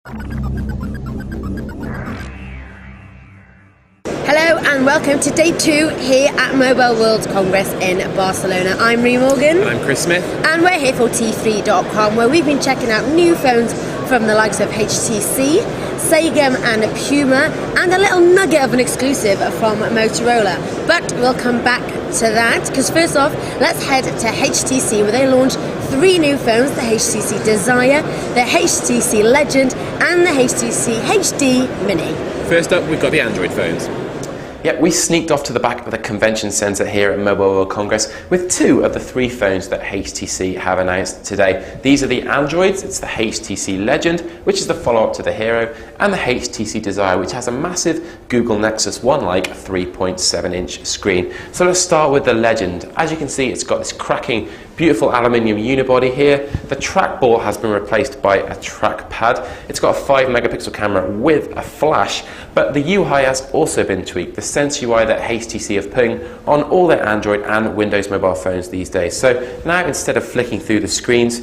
Hello and welcome to day 2 here at Mobile World Congress in Barcelona. I'm Ree Morgan. And I'm Chris Smith. And we're here for T3.com, where we've been checking out new phones from the likes of HTC, Sagem and Puma, and a little nugget of an exclusive from Motorola. But we'll come back to that, because first off, let's head to HTC, where they launched 3 new phones: the HTC Desire, the HTC Legend, and the HTC HD Mini. First up, we've got the Android phones. Yep, we sneaked off to the back of the convention centre here at Mobile World Congress with 2 of the 3 phones that HTC have announced today. These are the Androids. It's the HTC Legend, which is the follow-up to the Hero, and the HTC Desire, which has a massive Google Nexus 1-like 3.7-inch screen. So let's start with the Legend. As you can see, it's got this cracking, beautiful aluminium unibody here. The trackball has been replaced by a trackpad. It's got a 5-megapixel camera with a flash, but the UI has also been tweaked. The Sense UI that HTC have putting on all their Android and Windows mobile phones these days. So now, instead of flicking through the screens,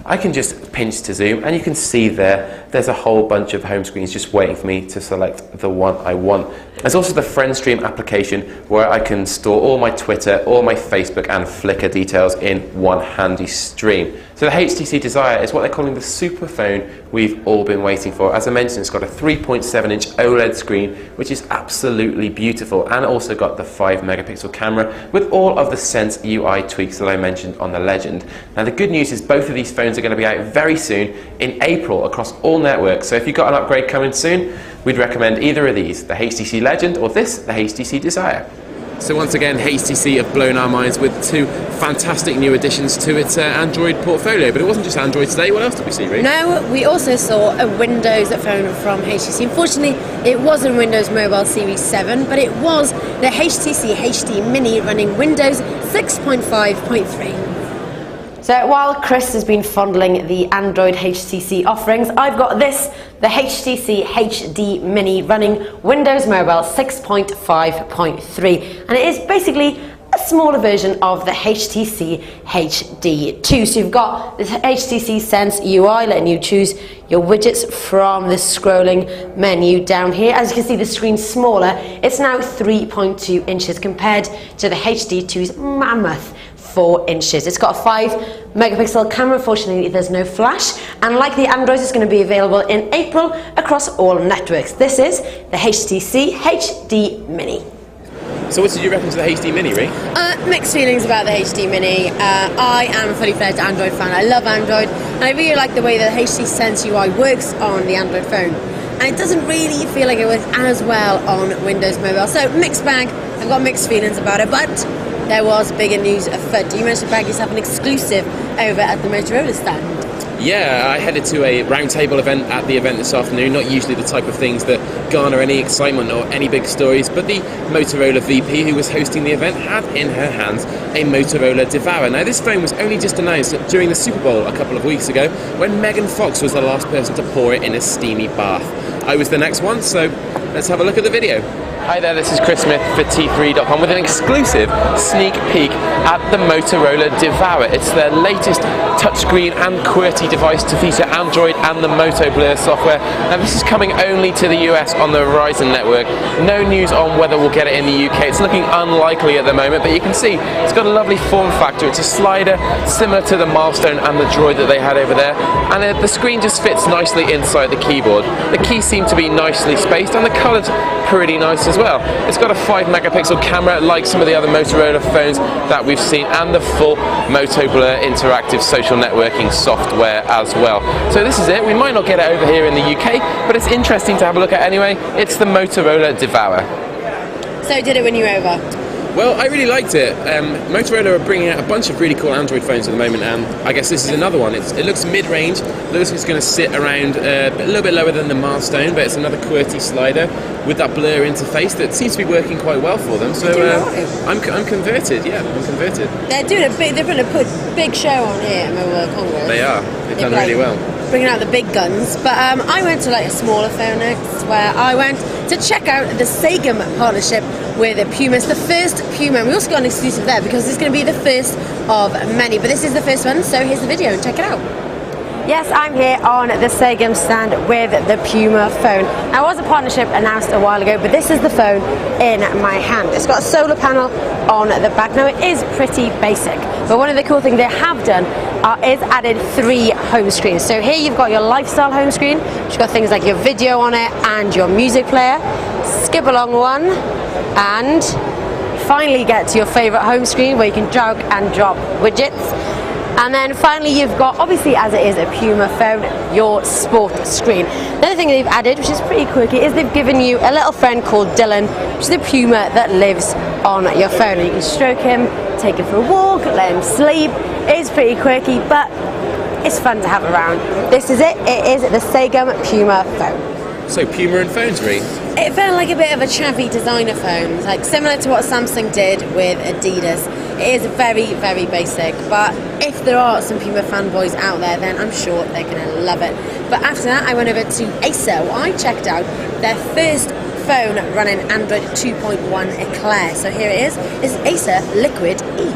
I can just pinch to zoom, and you can see there's a whole bunch of home screens just waiting for me to select the one I want. There's also the FriendStream application, where I can store all my Twitter, all my Facebook and Flickr details in one handy stream. So the HTC Desire is what they're calling the super phone we've all been waiting for. As I mentioned, it's got a 3.7-inch OLED screen, which is absolutely beautiful, and also got the 5-megapixel camera with all of the Sense UI tweaks that I mentioned on the Legend. Now, the good news is both of these phones are going to be out very soon in April across all networks. So if you've got an upgrade coming soon, we'd recommend either of these, the HTC Legend or the HTC Desire. So once again, HTC have blown our minds with 2 fantastic new additions to its Android portfolio. But it wasn't just Android today. What else did we see, Ree? No, we also saw a Windows phone from HTC. Unfortunately, it wasn't Windows Mobile Series 7, but it was the HTC HD Mini running Windows 6.5.3. So while Chris has been fondling the Android HTC offerings, I've got this, the HTC HD Mini running Windows Mobile 6.5.3, and it is basically a smaller version of the HTC HD2. So you've got this HTC Sense UI letting you choose your widgets from the scrolling menu down here. As you can see, the screen's smaller. It's now 3.2 inches compared to the HD2's mammoth 4 inches. It's got a 5-megapixel camera. Fortunately, there's no flash, and like the Androids, it's going to be available in April across all networks. This is the HTC HD Mini. So what did you reckon to the HD Mini, Ree? Mixed feelings about the HD Mini. I am a fully fledged Android fan. I love Android, and I really like the way that the HTC Sense UI works on the Android phone. And it doesn't really feel like it works as well on Windows Mobile. So mixed bag. I've got mixed feelings about it, but there was bigger news afoot. You managed to bag yourself an exclusive over at the Motorola stand. Yeah, I headed to a roundtable event at the event this afternoon. Not usually the type of things that garner any excitement or any big stories, but the Motorola VP who was hosting the event had in her hands a Motorola Devour. Now, this phone was only just announced during the Super Bowl a couple of weeks ago, when Megan Fox was the last person to pour it in a steamy bath. I was the next one, so let's have a look at the video. Hi there, this is Chris Smith for T3.com with an exclusive sneak peek at the Motorola Devour. It's their latest touchscreen and QWERTY device to feature Android and the Moto Blur software. Now, this is coming only to the US on the Verizon network. No news on whether we'll get it in the UK. It's looking unlikely at the moment, but you can see it's got a lovely form factor. It's a slider similar to the Milestone and the Droid that they had over there, and the screen just fits nicely inside the keyboard. The keys seem to be nicely spaced, and the colours pretty nice as well. It's got a 5-megapixel camera like some of the other Motorola phones that we've seen, and the full Moto Blur interactive social networking software as well. So this is it. We might not get it over here in the UK, but it's interesting to have a look at anyway. It's the Motorola Devour. So did it win you over? Well, I really liked it. Motorola are bringing out a bunch of really cool Android phones at the moment, and I guess this is another one. It looks mid-range. It looks like it's going to sit around a little bit lower than the Milestone, but it's another QWERTY slider with that blur interface that seems to be working quite well for them. So I'm converted. Yeah, I'm converted. They're doing they're going to put a big show on here at Mobile World Congress. They are. They've done really well. Bringing out the big guns, but I went to like a smaller phone next, where I went to check out the Sagem partnership with Puma. It's the first Puma, and we also got an exclusive there because it's going to be the first of many, but this is the first one, so here's the video and check it out. Yes, I'm here on the Sagem stand with the Puma phone. Now, was a partnership announced a while ago, but this is the phone in my hand. It's got a solar panel on the back. Now, it is pretty basic, but one of the cool things they have done is added 3 home screens. So here you've got your lifestyle home screen, which has got things like your video on it and your music player. Skip along one, and finally get to your favorite home screen where you can drag and drop widgets. And then finally you've got, obviously as it is a Puma phone, your sport screen. Another thing they've added, which is pretty quirky, is they've given you a little friend called Dylan, which is a Puma that lives on your phone. And you can stroke him, take him for a walk, let him sleep. It is pretty quirky, but it's fun to have around. This is it. It is the Sagem Puma phone. So Puma and phones, really? It felt like a bit of a chavvy designer phone, like similar to what Samsung did with Adidas. It is very, very basic, but if there are some Puma fanboys out there, then I'm sure they're going to love it. But after that, I went over to Acer, where I checked out their first phone running Android 2.1 Eclair. So here it is. It's Acer Liquid E.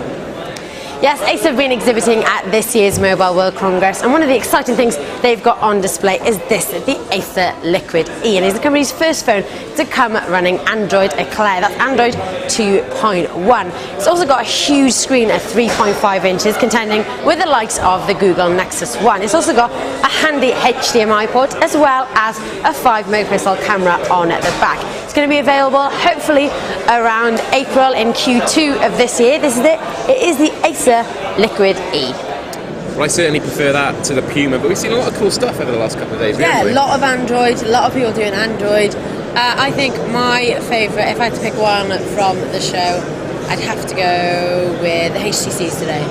Yes, Acer have been exhibiting at this year's Mobile World Congress, and one of the exciting things they've got on display is this, the Acer Liquid E, and it's the company's first phone to come running Android Eclair. That's Android 2.1. It's also got a huge screen at 3.5 inches, contending with the likes of the Google Nexus 1. It's also got a handy HDMI port, as well as a 5-megapixel camera on the back. It's going to be available hopefully around April in Q2 of this year. This is it. It is the Acer Liquid E. Well, I certainly prefer that to the Puma, but we've seen a lot of cool stuff over the last couple of days. Yeah, haven't a we? lot of Android, a lot of people doing Android. I think my favourite, if I had to pick one from the show, I'd have to go with the HTCs today.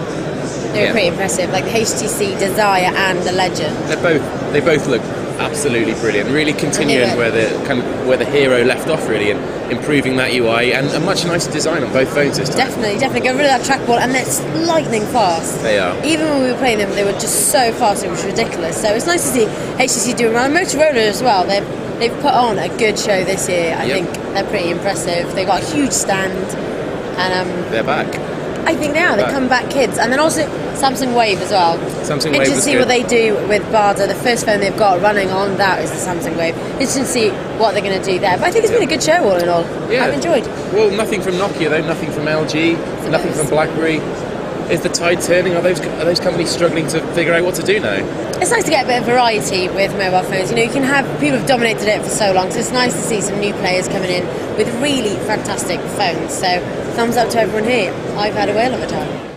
They were pretty impressive, like the HTC Desire and the Legend. They both look absolutely brilliant. Really continuing where the Hero left off, really, and improving that UI and a much nicer design on both phones this time. Definitely. Get rid of that trackball, and it's lightning fast. They are. Even when we were playing them, they were just so fast, it was ridiculous. So it's nice to see HTC doing well. And Motorola as well. They've put on a good show this year. I think they're pretty impressive. They've got a huge stand, and they're back. I think they are. They come back kids, and then also Samsung Wave as well. Samsung Wave Interesting was to see good. what they do with Barda. The first phone they've got running on that is the Samsung Wave. Interesting to see what they're going to do there. But I think it's been a good show all in all. Yeah. I've enjoyed. Well, nothing from Nokia though. Nothing from LG. Nothing from BlackBerry. Is the tide turning? Are those companies struggling to figure out what to do now? It's nice to get a bit of variety with mobile phones. You know, you can have people have dominated it for so long, so it's nice to see some new players coming in with really fantastic phones. So thumbs up to everyone here. I've had a whale of a time.